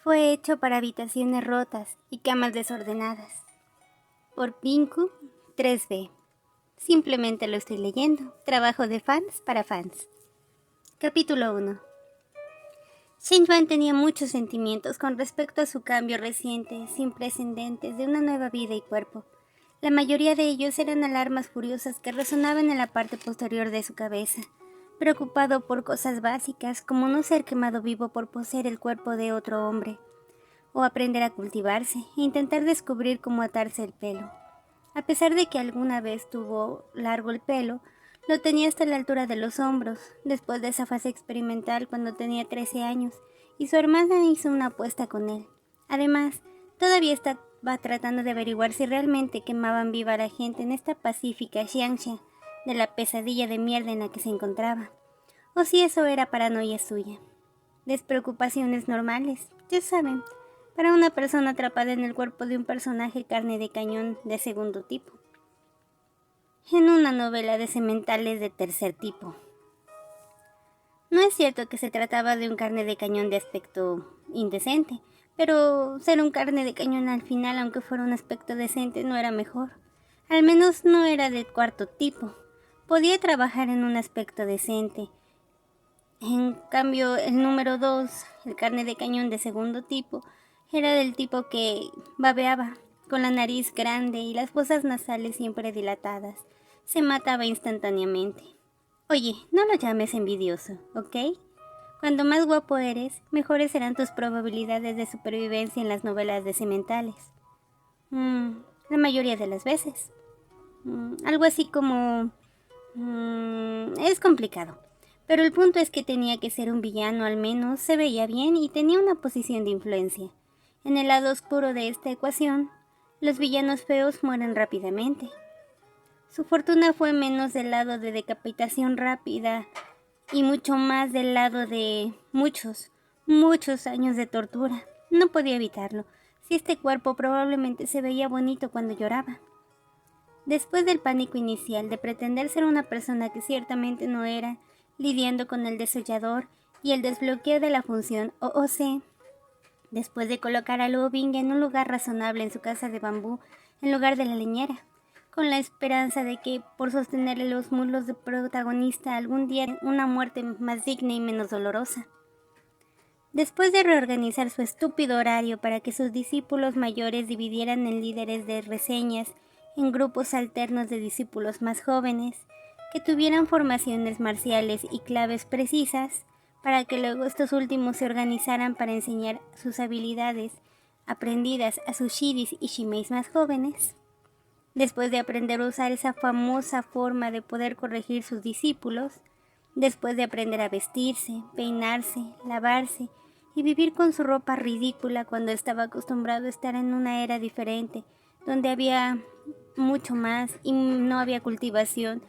Fue hecho para habitaciones rotas y camas desordenadas. Por Pinku 3B. Simplemente lo estoy leyendo. Trabajo de fans para fans. Capítulo 1. Shen Yuan tenía muchos sentimientos con respecto a su cambio reciente, sin precedentes, de una nueva vida y cuerpo. La mayoría de ellos eran alarmas furiosas que resonaban en la parte posterior de su cabeza, preocupado por cosas básicas como no ser quemado vivo por poseer el cuerpo de otro hombre, o aprender a cultivarse e intentar descubrir cómo atarse el pelo. A pesar de que alguna vez tuvo largo el pelo, lo tenía hasta la altura de los hombros, después de esa fase experimental cuando tenía 13 años, y su hermana hizo una apuesta con él. Además, todavía estaba tratando de averiguar si realmente quemaban viva a la gente en esta pacífica Xianxia de la pesadilla de mierda en la que se encontraba, o si eso era paranoia suya. Despreocupaciones normales, ya saben, para una persona atrapada en el cuerpo de un personaje carne de cañón de segundo tipo, en una novela de sementales de tercer tipo. No es cierto que se trataba de un carne de cañón de aspecto indecente, pero ser un carne de cañón al final, aunque fuera un aspecto decente, no era mejor. Al menos no era de cuarto tipo. Podía trabajar en un aspecto decente. En cambio, el número 2, el carne de cañón de segundo tipo, era del tipo que babeaba, con la nariz grande y las fosas nasales siempre dilatadas. Se mataba instantáneamente. Oye, no lo llames envidioso, ¿ok? Cuando más guapo eres, mejores serán tus probabilidades de supervivencia en las novelas de sementales. La mayoría de las veces. Algo así como... es complicado. Pero el punto es que tenía que ser un villano, al menos se veía bien y tenía una posición de influencia. En el lado oscuro de esta ecuación, los villanos feos mueren rápidamente. Su fortuna fue menos del lado de decapitación rápida y mucho más del lado de muchos años de tortura. No podía evitarlo, si este cuerpo probablemente se veía bonito cuando lloraba. Después del pánico inicial de pretender ser una persona que ciertamente no era, lidiando con el desollador y el desbloqueo de la función OOC, después de colocar a Luo Bing en un lugar razonable en su casa de bambú en lugar de la leñera, con la esperanza de que, por sostenerle los muslos de protagonista, algún día una muerte más digna y menos dolorosa. Después de reorganizar su estúpido horario para que sus discípulos mayores dividieran en líderes de reseñas en grupos alternos de discípulos más jóvenes, que tuvieran formaciones marciales y claves precisas, para que luego estos últimos se organizaran para enseñar sus habilidades aprendidas a sus shiris y shimeis más jóvenes. Después de aprender a usar esa famosa forma de poder corregir sus discípulos, después de aprender a vestirse, peinarse, lavarse y vivir con su ropa ridícula cuando estaba acostumbrado a estar en una era diferente, donde había mucho más y no había cultivación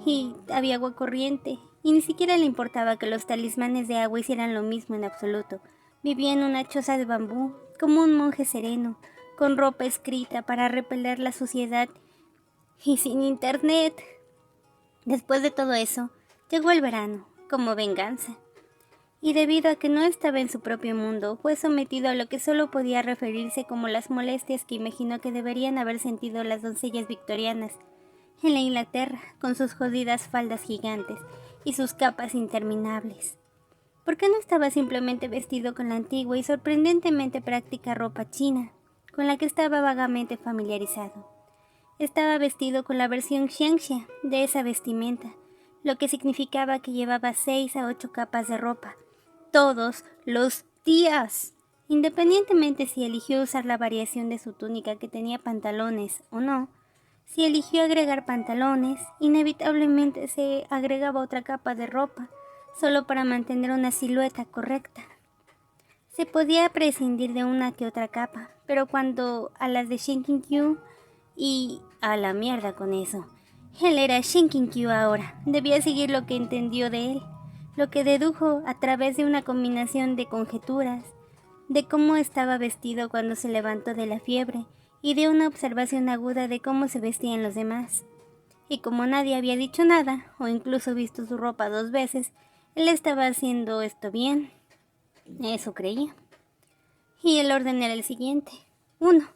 y había agua corriente, y ni siquiera le importaba que los talismanes de agua hicieran lo mismo en absoluto. Vivía en una choza de bambú, como un monje sereno, con ropa escrita para repeler la suciedad y sin internet. Después de todo eso, llegó el verano, como venganza. Y debido a que no estaba en su propio mundo, fue sometido a lo que solo podía referirse como las molestias que imaginó que deberían haber sentido las doncellas victorianas en la Inglaterra, con sus jodidas faldas gigantes y sus capas interminables. ¿Por qué no estaba simplemente vestido con la antigua y sorprendentemente práctica ropa china, con la que estaba vagamente familiarizado? Estaba vestido con la versión xianxia de esa vestimenta, lo que significaba que llevaba 6 a 8 capas de ropa, todos los días, independientemente si eligió usar la variación de su túnica que tenía pantalones o no. Si eligió agregar pantalones, inevitablemente se agregaba otra capa de ropa, solo para mantener una silueta correcta. Se podía prescindir de una que otra capa, pero cuando a las de Shinkinkyu, y a la mierda con eso, él era Shinkinkyu ahora, debía seguir lo que entendió de él, lo que dedujo a través de una combinación de conjeturas, de cómo estaba vestido cuando se levantó de la fiebre, y de una observación aguda de cómo se vestían los demás. Y como nadie había dicho nada, o incluso visto su ropa 2 veces, él estaba haciendo esto bien. Eso creía. y el orden era el siguiente. 1.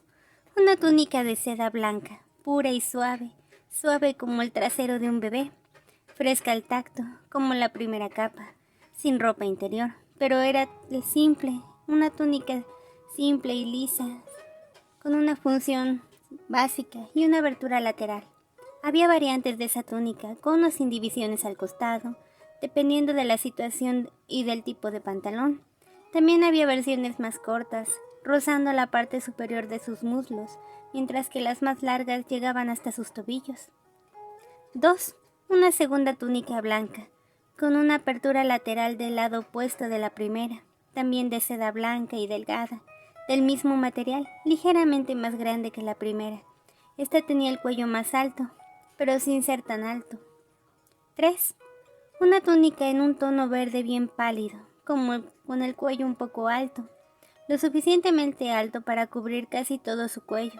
Una túnica de seda blanca, pura y suave, suave como el trasero de un bebé, fresca al tacto, como la primera capa, sin ropa interior, pero era simple, una túnica simple y lisa, con una función básica y una abertura lateral. Había variantes de esa túnica, con o sin divisiones al costado, dependiendo de la situación y del tipo de pantalón. También había versiones más cortas, rozando la parte superior de sus muslos, mientras que las más largas llegaban hasta sus tobillos. 2. Una segunda túnica blanca, con una apertura lateral del lado opuesto de la primera, también de seda blanca y delgada, del mismo material, ligeramente más grande que la primera. Esta tenía el cuello más alto, pero sin ser tan alto. 3. Una túnica en un tono verde bien pálido, con el cuello un poco alto, lo suficientemente alto para cubrir casi todo su cuello.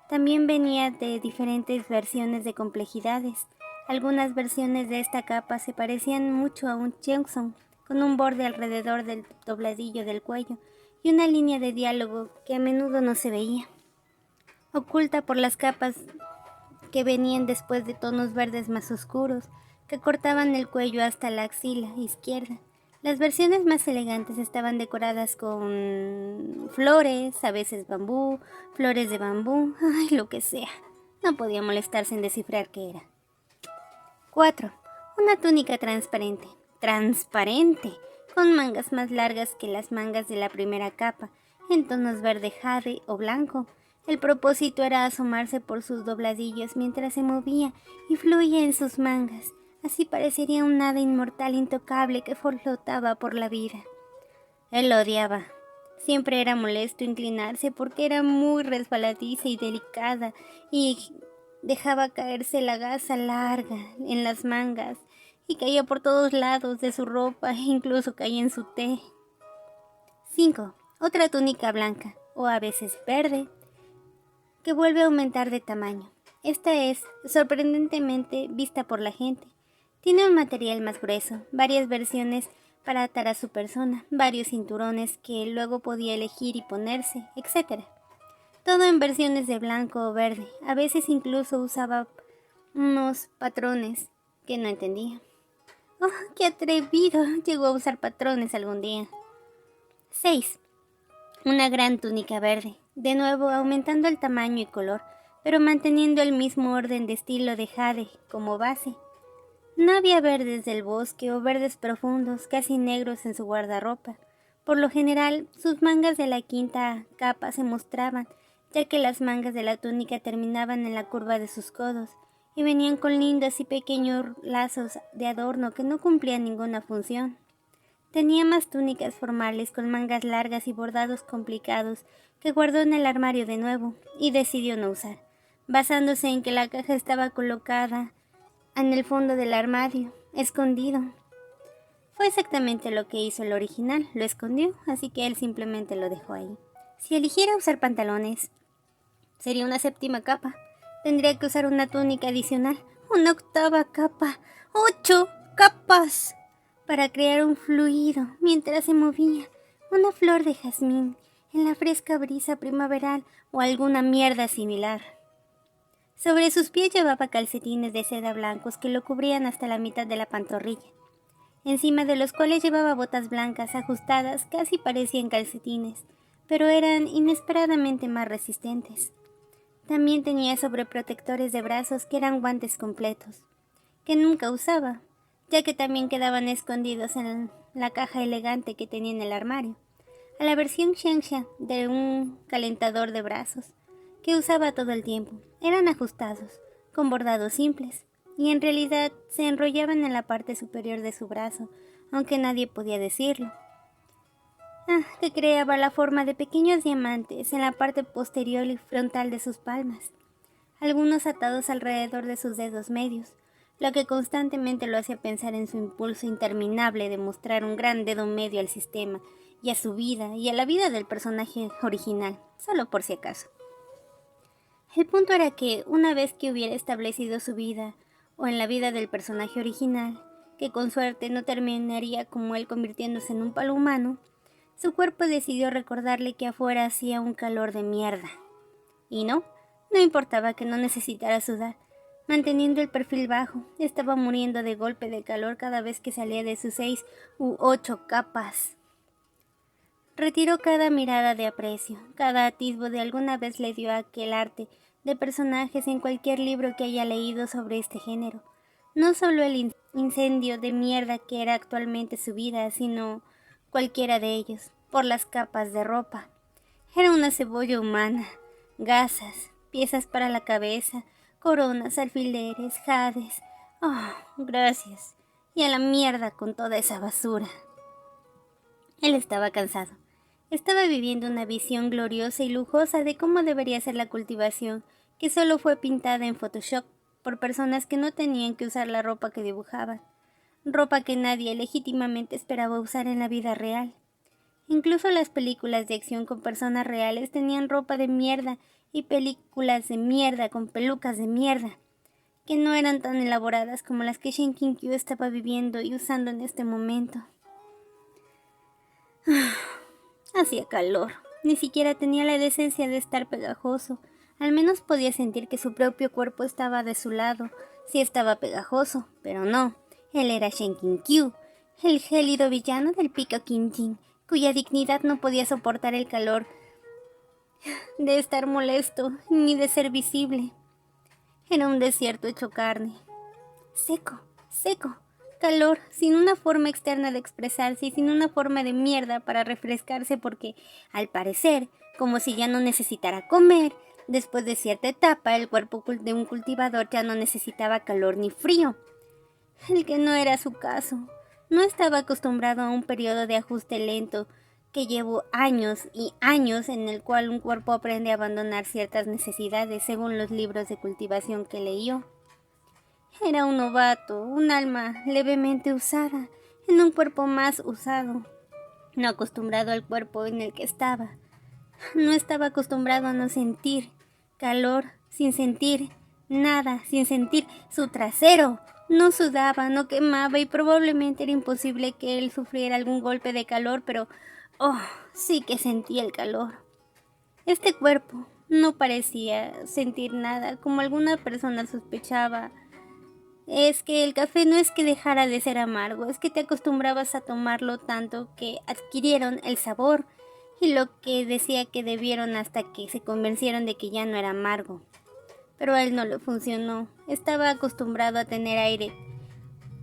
También venía de diferentes versiones de complejidades. Algunas versiones de esta capa se parecían mucho a un cheongsong, con un borde alrededor del dobladillo del cuello y una línea de diálogo que a menudo no se veía, oculta por las capas que venían después de tonos verdes más oscuros, que cortaban el cuello hasta la axila izquierda. Las versiones más elegantes estaban decoradas con flores, a veces bambú, flores de bambú, lo que sea. No podía molestarse en descifrar qué era. 4. Una túnica transparente, con mangas más largas que las mangas de la primera capa, en tonos verde jade o blanco. El propósito era asomarse por sus dobladillos mientras se movía y fluía en sus mangas. Así parecería un hada inmortal intocable que flotaba por la vida. Él lo odiaba. Siempre era molesto inclinarse porque era muy resbaladiza y delicada y dejaba caerse la gasa larga en las mangas y caía por todos lados de su ropa e incluso caía en su té. 5. Otra túnica blanca, o a veces verde, que vuelve a aumentar de tamaño. Esta es sorprendentemente vista por la gente. Tiene un material más grueso, varias versiones para atar a su persona, varios cinturones que luego podía elegir y ponerse, etc. Todo en versiones de blanco o verde. A veces incluso usaba unos patrones que no entendía. ¡Oh, qué atrevido! Llegó a usar patrones algún día. 6. Una gran túnica verde, de nuevo aumentando el tamaño y color, pero manteniendo el mismo orden de estilo de jade como base. No había verdes del bosque o verdes profundos, casi negros en su guardarropa. Por lo general, sus mangas de la quinta capa se mostraban, ya que las mangas de la túnica terminaban en la curva de sus codos, y venían con lindos y pequeños lazos de adorno que no cumplían ninguna función. Tenía más túnicas formales con mangas largas y bordados complicados que guardó en el armario de nuevo y decidió no usar, basándose en que la caja estaba colocada en el fondo del armario, escondido. Fue exactamente lo que hizo el original, lo escondió, así que él simplemente lo dejó ahí. Si eligiera usar pantalones, sería una séptima capa. Tendría que usar una túnica adicional, una octava capa, 8 capas, para crear un fluido mientras se movía, una flor de jazmín en la fresca brisa primaveral o alguna mierda similar. Sobre sus pies llevaba calcetines de seda blancos que lo cubrían hasta la mitad de la pantorrilla, encima de los cuales llevaba botas blancas ajustadas, casi parecían calcetines, pero eran inesperadamente más resistentes. También tenía sobreprotectores de brazos que eran guantes completos, que nunca usaba, ya que también quedaban escondidos en la caja elegante que tenía en el armario, a la versión Xianxia de un calentador de brazos, que usaba todo el tiempo. Eran ajustados, con bordados simples, y en realidad se enrollaban en la parte superior de su brazo, aunque nadie podía decirlo. Que creaba la forma de pequeños diamantes en la parte posterior y frontal de sus palmas, algunos atados alrededor de sus dedos medios, lo que constantemente lo hacía pensar en su impulso interminable de mostrar un gran dedo medio al sistema y a su vida y a la vida del personaje original, solo por si acaso. El punto era que, una vez que hubiera establecido su vida, o en la vida del personaje original, que con suerte no terminaría como él convirtiéndose en un palo humano, Su cuerpo decidió recordarle que afuera hacía un calor de mierda. Y no importaba que no necesitara sudar. Manteniendo el perfil bajo, estaba muriendo de golpe de calor cada vez que salía de sus 6 u 8 capas. Retiró cada mirada de aprecio, cada atisbo de alguna vez le dio a aquel arte de personajes en cualquier libro que haya leído sobre este género. No solo el incendio de mierda que era actualmente su vida, sino cualquiera de ellos, por las capas de ropa. Era una cebolla humana, gasas, piezas para la cabeza, coronas, alfileres, jades. Oh, gracias. Y a la mierda con toda esa basura. Él estaba cansado. Estaba viviendo una visión gloriosa y lujosa de cómo debería ser la cultivación, que solo fue pintada en Photoshop por personas que no tenían que usar la ropa que dibujaban, ropa que nadie legítimamente esperaba usar en la vida real. Incluso las películas de acción con personas reales tenían ropa de mierda y películas de mierda con pelucas de mierda, que no eran tan elaboradas como las que Shen Qinkyu estaba viviendo y usando en este momento. Hacía calor. Ni siquiera tenía la decencia de estar pegajoso. Al menos podía sentir que su propio cuerpo estaba de su lado. Sí estaba pegajoso, pero no. Él era Shen Qinkyu, el gélido villano del pico Qinjin, cuya dignidad no podía soportar el calor de estar molesto, ni de ser visible. Era un desierto hecho carne. Seco, seco. Calor, sin una forma externa de expresarse y sin una forma de mierda para refrescarse porque, al parecer, como si ya no necesitara comer, después de cierta etapa el cuerpo de un cultivador ya no necesitaba calor ni frío. El que no era su caso. No estaba acostumbrado a un periodo de ajuste lento que llevó años y años en el cual un cuerpo aprende a abandonar ciertas necesidades según los libros de cultivación que leyó. Era un novato, un alma levemente usada, en un cuerpo más usado, no acostumbrado al cuerpo en el que estaba. No estaba acostumbrado a no sentir calor, sin sentir nada, sin sentir su trasero. No sudaba, no quemaba y probablemente era imposible que él sufriera algún golpe de calor, pero sí que sentía el calor. Este cuerpo no parecía sentir nada, como alguna persona sospechaba. Es que el café no es que dejara de ser amargo, es que te acostumbrabas a tomarlo tanto que adquirieron el sabor y lo que decía que debieron hasta que se convencieron de que ya no era amargo. Pero a él no le funcionó, estaba acostumbrado a tener aire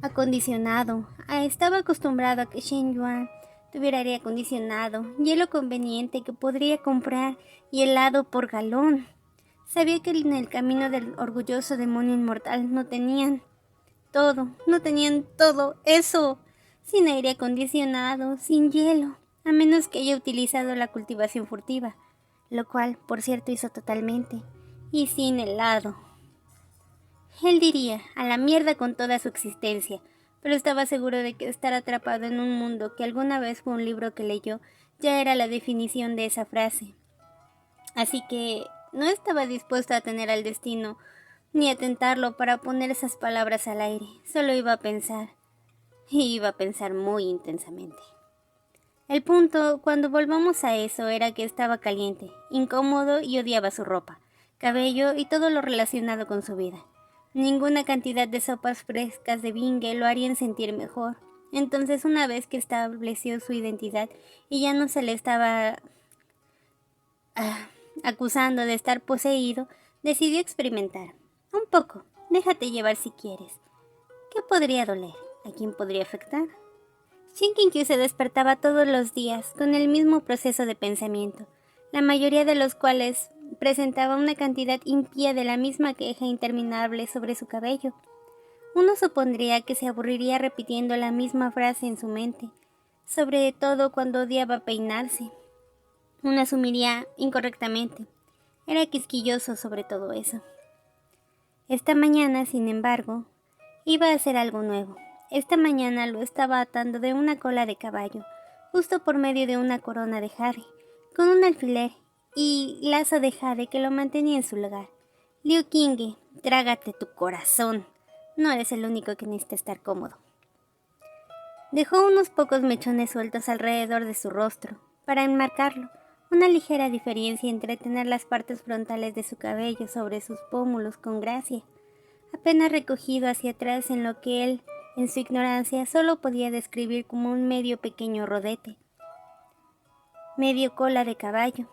acondicionado, estaba acostumbrado a que Shen Yuan tuviera aire acondicionado, hielo conveniente que podría comprar y helado por galón. Sabía que en el camino del orgulloso demonio inmortal no tenían todo eso, sin aire acondicionado, sin hielo, a menos que haya utilizado la cultivación furtiva, lo cual, por cierto, hizo totalmente, y sin helado. Él diría, a la mierda con toda su existencia, pero estaba seguro de que estar atrapado en un mundo que alguna vez fue un libro que leyó, ya era la definición de esa frase. Así que no estaba dispuesto a tener al destino ni a tentarlo para poner esas palabras al aire. Solo iba a pensar, y iba a pensar muy intensamente. El punto, cuando volvamos a eso, era que estaba caliente, incómodo y odiaba su ropa, cabello y todo lo relacionado con su vida. Ninguna cantidad de sopas frescas de Binge lo harían sentir mejor. Entonces, una vez que estableció su identidad y ya no se le estaba acusando de estar poseído, decidió experimentar. Un poco, déjate llevar si quieres. ¿Qué podría doler? ¿A quién podría afectar? Shen Qinkyu se despertaba todos los días con el mismo proceso de pensamiento, la mayoría de los cuales presentaba una cantidad impía de la misma queja interminable sobre su cabello. Uno supondría que se aburriría repitiendo la misma frase en su mente, sobre todo cuando odiaba peinarse. Uno asumiría incorrectamente. Era quisquilloso sobre todo eso. Esta mañana, sin embargo, iba a hacer algo nuevo. Esta mañana lo estaba atando de una cola de caballo, justo por medio de una corona de jade, con un alfiler y lazo de jade que lo mantenía en su lugar. Liu Qingge, trágate tu corazón. No eres el único que necesita estar cómodo. Dejó unos pocos mechones sueltos alrededor de su rostro, para enmarcarlo, una ligera diferencia entre tener las partes frontales de su cabello sobre sus pómulos con gracia, apenas recogido hacia atrás en lo que él, en su ignorancia, solo podía describir como un medio pequeño rodete, medio cola de caballo,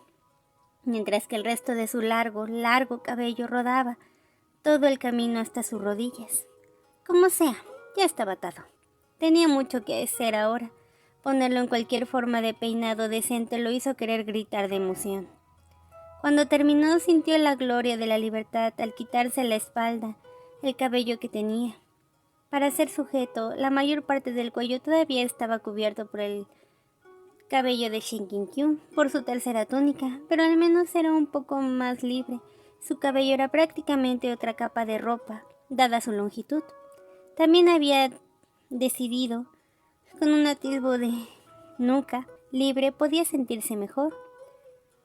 mientras que el resto de su largo cabello rodaba todo el camino hasta sus rodillas. Como sea, ya estaba atado. Tenía mucho que hacer ahora. Ponerlo en cualquier forma de peinado decente lo hizo querer gritar de emoción. Cuando terminó sintió la gloria de la libertad al quitarse la espalda, el cabello que tenía. Para ser sujeto, la mayor parte del cuello todavía estaba cubierto por el cabello de Shinkin-Kyu, por su tercera túnica, pero al menos era un poco más libre. Su cabello era prácticamente otra capa de ropa, dada su longitud. También había decidido, con un atisbo de nuca libre, podía sentirse mejor.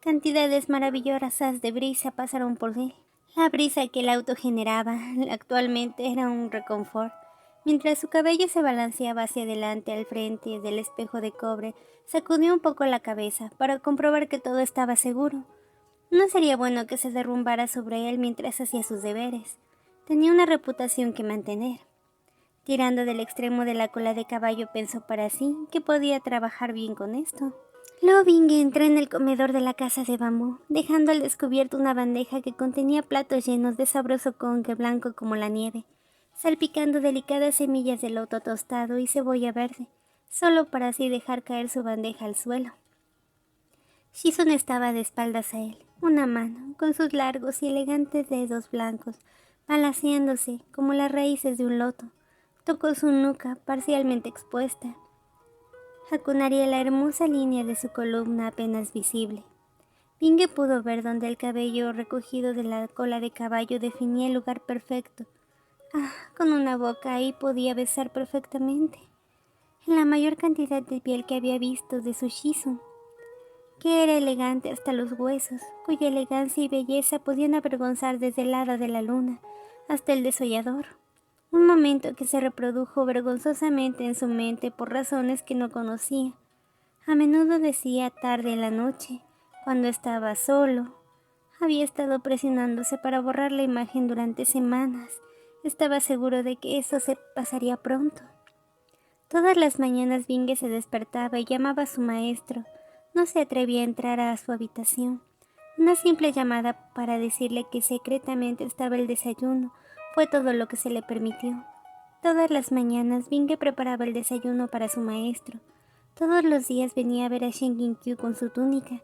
Cantidades maravillosas de brisa pasaron por él. La brisa que el auto generaba actualmente era un reconfort. Mientras su cabello se balanceaba hacia adelante al frente del espejo de cobre, sacudió un poco la cabeza para comprobar que todo estaba seguro. No sería bueno que se derrumbara sobre él mientras hacía sus deberes. Tenía una reputación que mantener. Tirando del extremo de la cola de caballo, pensó para sí que podía trabajar bien con esto. Luego Bing entró en el comedor de la casa de bambú, dejando al descubierto una bandeja que contenía platos llenos de sabroso conque blanco como la nieve, salpicando delicadas semillas de loto tostado y cebolla verde, solo para así dejar caer su bandeja al suelo. Shizun estaba de espaldas a él, una mano, con sus largos y elegantes dedos blancos, balanceándose como las raíces de un loto. Tocó su nuca, parcialmente expuesta. Acunaría la hermosa línea de su columna apenas visible. Binge pudo ver donde el cabello recogido de la cola de caballo definía el lugar perfecto. Con una boca ahí podía besar perfectamente. En la mayor cantidad de piel que había visto de su Shizun, que era elegante hasta los huesos, cuya elegancia y belleza podían avergonzar desde el hada de la luna hasta el desollador. Un momento que se reprodujo vergonzosamente en su mente por razones que no conocía. A menudo decía tarde en la noche, cuando estaba solo. Había estado presionándose para borrar la imagen durante semanas. Estaba seguro de que eso se pasaría pronto. Todas las mañanas Binge se despertaba y llamaba a su maestro. No se atrevía a entrar a su habitación. Una simple llamada para decirle que secretamente estaba el desayuno fue todo lo que se le permitió. Todas las mañanas Binge preparaba el desayuno para su maestro. Todos los días venía a ver a Shinkin-Kyu con su túnica,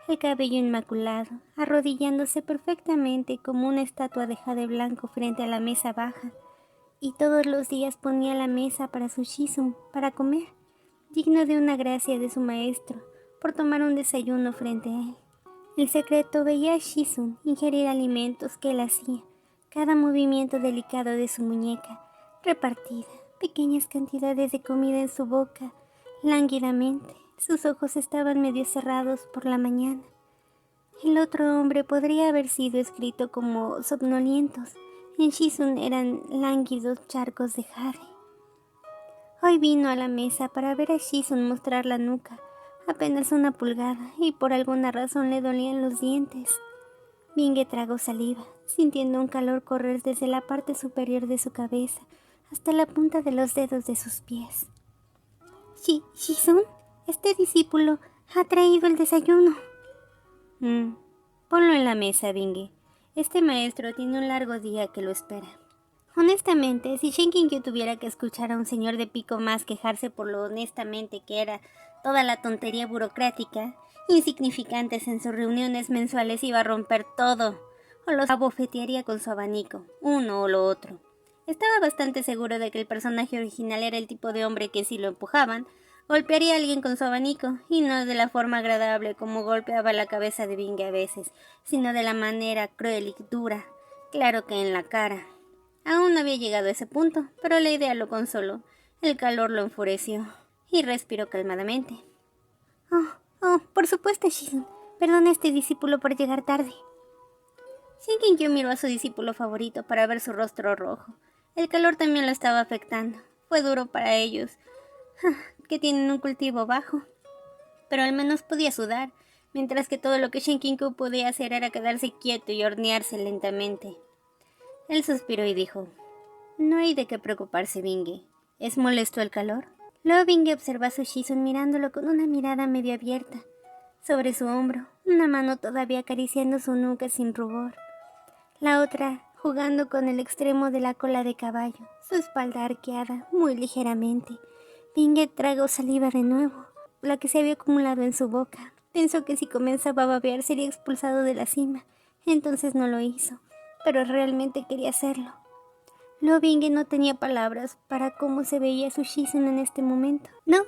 el cabello inmaculado, arrodillándose perfectamente como una estatua de jade blanco frente a la mesa baja. Y todos los días ponía la mesa para su Shizun, para comer, digno de una gracia de su maestro, por tomar un desayuno frente a él. El secreto veía a Shizun ingerir alimentos que él hacía, cada movimiento delicado de su muñeca, repartida, pequeñas cantidades de comida en su boca, lánguidamente. Sus ojos estaban medio cerrados por la mañana. El otro hombre podría haber sido escrito como somnolientos. En Shizun eran lánguidos charcos de jade. Hoy vino a la mesa para ver a Shizun mostrar la nuca, apenas una pulgada, y por alguna razón le dolían los dientes. Binge tragó saliva, sintiendo un calor correr desde la parte superior de su cabeza hasta la punta de los dedos de sus pies. ¿Shizun? Este discípulo ha traído el desayuno. Ponlo en la mesa, Binge. Este maestro tiene un largo día que lo espera. Honestamente, si Shinkin-Kyu tuviera que escuchar a un señor de pico más quejarse por lo honestamente que era toda la tontería burocrática, insignificantes en sus reuniones mensuales, iba a romper todo, o los abofetearía con su abanico, uno o lo otro. Estaba bastante seguro de que el personaje original era el tipo de hombre que, si lo empujaban, golpearía a alguien con su abanico, y no de la forma agradable como golpeaba la cabeza de Binge a veces, sino de la manera cruel y dura, claro que en la cara. Aún no había llegado a ese punto, pero la idea lo consoló. El calor lo enfureció, y respiró calmadamente. Por supuesto, Shizun. Perdona a este discípulo por llegar tarde. Shinkin-Kyu miró a su discípulo favorito para ver su rostro rojo. El calor también lo estaba afectando. Fue duro para ellos. que tienen un cultivo bajo. Pero al menos podía sudar, mientras que todo lo que Shinkin-Kyu podía hacer era quedarse quieto y hornearse lentamente. Él suspiró y dijo: no hay de qué preocuparse, Binge. ¿Es molesto el calor? Luego Binge observó a su Shizun mirándolo con una mirada medio abierta. Sobre su hombro, una mano todavía acariciando su nuca sin rubor. La otra jugando con el extremo de la cola de caballo, su espalda arqueada muy ligeramente. Binge tragó saliva de nuevo, la que se había acumulado en su boca. Pensó que si comenzaba a babear sería expulsado de la cima, entonces no lo hizo, pero realmente quería hacerlo. Lo Binge no tenía palabras para cómo se veía su Shizun en este momento. No,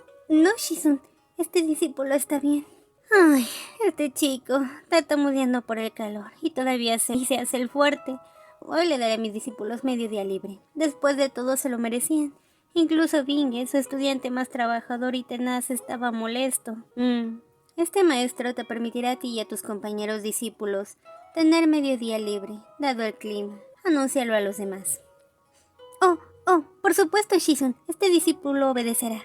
Shizun, este discípulo está bien. Ay, este chico, tartamudeando por el calor, y todavía se hace el fuerte. Hoy le daré a mis discípulos medio día libre. Después de todo se lo merecían. Incluso Binge, su estudiante más trabajador y tenaz, estaba molesto. Este maestro te permitirá a ti y a tus compañeros discípulos tener medio día libre, dado el clima. Anúncialo a los demás. Por supuesto, Shizun, este discípulo obedecerá.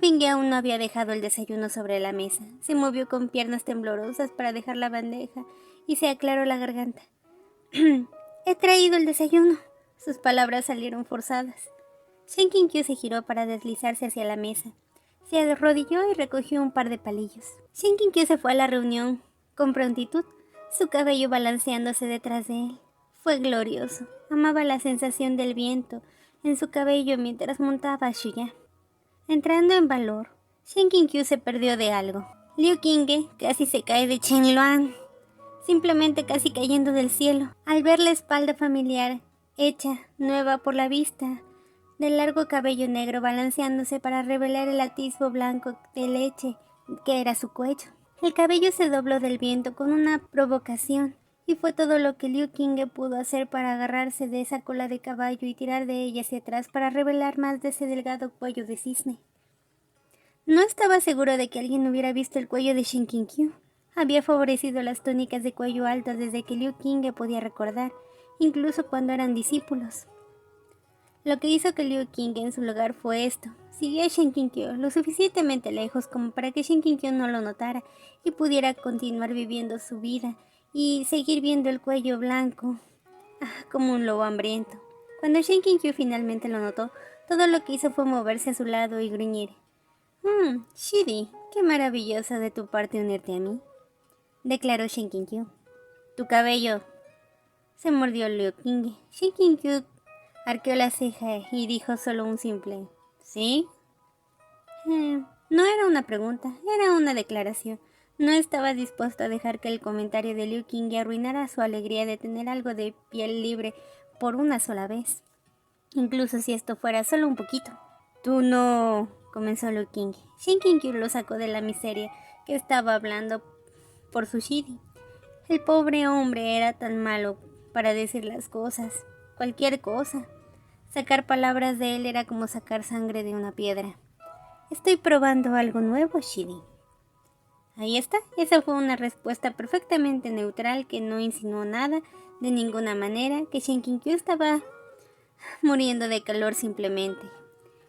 Binge aún no había dejado el desayuno sobre la mesa. Se movió con piernas temblorosas para dejar la bandeja y se aclaró la garganta. He traído el desayuno. Sus palabras salieron forzadas. Shinkin-Kyu se giró para deslizarse hacia la mesa. Se arrodilló y recogió un par de palillos. Shinkin-Kyu se fue a la reunión con prontitud, su cabello balanceándose detrás de él. Fue glorioso. Amaba la sensación del viento en su cabello mientras montaba a Shuya. Entrando en valor, Shinkin-Kyu se perdió de algo. Liu Qingge casi se cae de Chen-Luan, simplemente casi cayendo del cielo, al ver la espalda familiar, hecha nueva por la vista, del largo cabello negro balanceándose para revelar el atisbo blanco de leche que era su cuello. El cabello se dobló del viento con una provocación, y fue todo lo que Liu Qingge pudo hacer para agarrarse de esa cola de caballo y tirar de ella hacia atrás para revelar más de ese delgado cuello de cisne. No estaba seguro de que alguien hubiera visto el cuello de Shinkin-Kyu. Había favorecido las túnicas de cuello alto desde que Liu Qingge podía recordar, incluso cuando eran discípulos. Lo que hizo que Liu Qingge en su lugar fue esto. Siguió a Shinkin-Kyu lo suficientemente lejos como para que Shinkin-Kyu no lo notara y pudiera continuar viviendo su vida y seguir viendo el cuello blanco, como un lobo hambriento. Cuando Shinkin-Kyu finalmente lo notó, todo lo que hizo fue moverse a su lado y gruñir. Shidi, qué maravillosa de tu parte unirte a mí, declaró Shinkin-Kyu. Tu cabello. Se mordió Liu Qingge. Shinkin-Kyu arqueó la ceja y dijo solo un simple ¿sí? No era una pregunta, era una declaración. No estaba dispuesto a dejar que el comentario de Liu Qingge arruinara su alegría de tener algo de piel libre por una sola vez, incluso si esto fuera solo un poquito. Tú no... comenzó Liu Qingge. Shinkin-Kyu lo sacó de la miseria que estaba hablando por su Shidi. El pobre hombre era tan malo para decir las cosas, cualquier cosa. Sacar palabras de él era como sacar sangre de una piedra. Estoy probando algo nuevo, Shidi. Ahí está, esa fue una respuesta perfectamente neutral que no insinuó nada, de ninguna manera, que Shinkin-Kyu estaba muriendo de calor simplemente.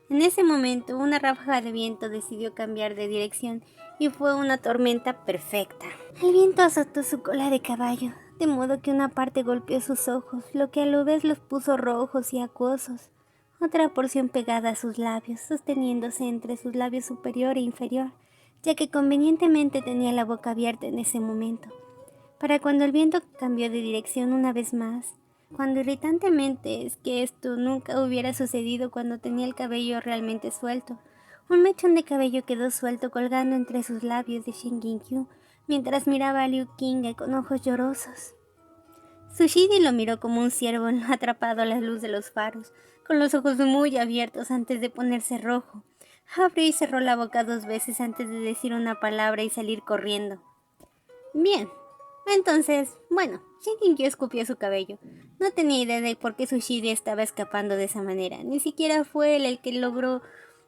En ese momento, una ráfaga de viento decidió cambiar de dirección y fue una tormenta perfecta. El viento azotó su cola de caballo, de modo que una parte golpeó sus ojos, lo que a la vez los puso rojos y acuosos. Otra porción pegada a sus labios, sosteniéndose entre sus labios superior e inferior, ya que convenientemente tenía la boca abierta en ese momento. Para cuando el viento cambió de dirección una vez más, cuando irritantemente es que esto nunca hubiera sucedido cuando tenía el cabello realmente suelto, un mechón de cabello quedó suelto colgando entre sus labios de Shinkin-Kyu, mientras miraba a Liu Qingge con ojos llorosos. Shidi lo miró como un ciervo atrapado a la luz de los faros, con los ojos muy abiertos antes de ponerse rojo. Abrió y cerró la boca 2 veces antes de decir una palabra y salir corriendo. Bien, entonces, bueno, Shinkin-Kyu escupió su cabello. No tenía idea de por qué Shidi estaba escapando de esa manera. Ni siquiera fue él el que logró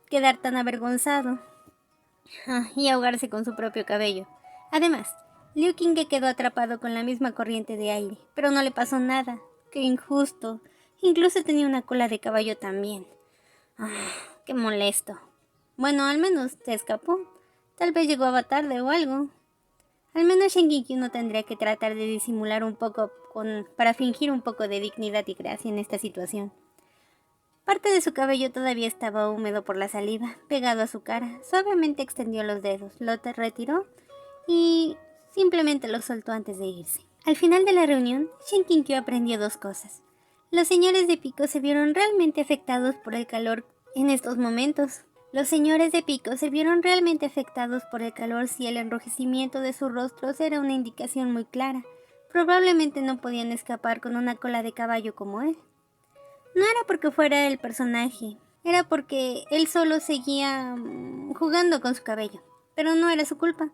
quedar tan avergonzado y ahogarse con su propio cabello. Además, Liu Qingge quedó atrapado con la misma corriente de aire, pero no le pasó nada. ¡Qué injusto! Incluso tenía una cola de caballo también. ¡Qué molesto! Bueno, al menos se escapó. Tal vez llegaba tarde o algo. Al menos Shen Qiqi no tendría que tratar de disimular un poco para fingir un poco de dignidad y gracia en esta situación. Parte de su cabello todavía estaba húmedo por la saliva, pegado a su cara. Suavemente extendió los dedos, lo retiró y simplemente lo soltó antes de irse. Al final de la reunión, Shen Qiqi aprendió dos cosas. Los señores de Pico se vieron realmente afectados por el calor en estos momentos. Los señores de Pico se vieron realmente afectados por el calor si el enrojecimiento de sus rostros era una indicación muy clara. Probablemente no podían escapar con una cola de caballo como él. No era porque fuera el personaje, era porque él solo seguía jugando con su cabello. Pero no era su culpa.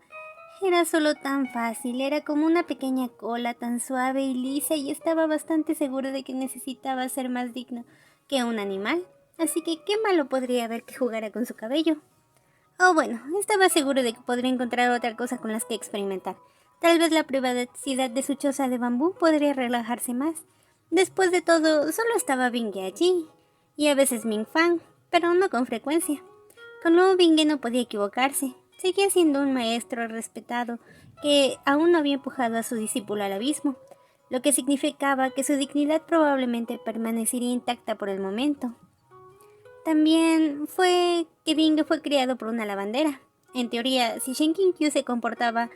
Era solo tan fácil, era como una pequeña cola tan suave y lisa y estaba bastante seguro de que necesitaba ser más digno que un animal. Así que qué malo podría haber que jugara con su cabello. Oh bueno, estaba seguro de que podría encontrar otra cosa con las que experimentar. Tal vez la privacidad de su choza de bambú podría relajarse más. Después de todo, solo estaba Binge allí, y a veces Ming Fang, pero no con frecuencia. Con nuevo Binge no podía equivocarse. Seguía siendo un maestro respetado que aún no había empujado a su discípulo al abismo, lo que significaba que su dignidad probablemente permanecería intacta por el momento. También fue que Binge fue criado por una lavandera. En teoría, si Shen Qiqi se comportaba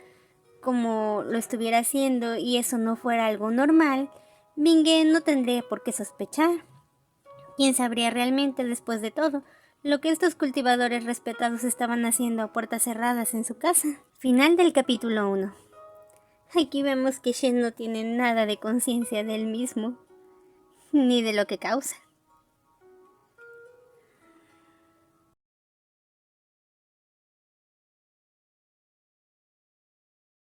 como lo estuviera haciendo y eso no fuera algo normal, Binge no tendría por qué sospechar. ¿Quién sabría realmente, después de todo, lo que estos cultivadores respetados estaban haciendo a puertas cerradas en su casa? Final del capítulo 1. Aquí vemos que Shen no tiene nada de conciencia de él mismo, ni de lo que causa.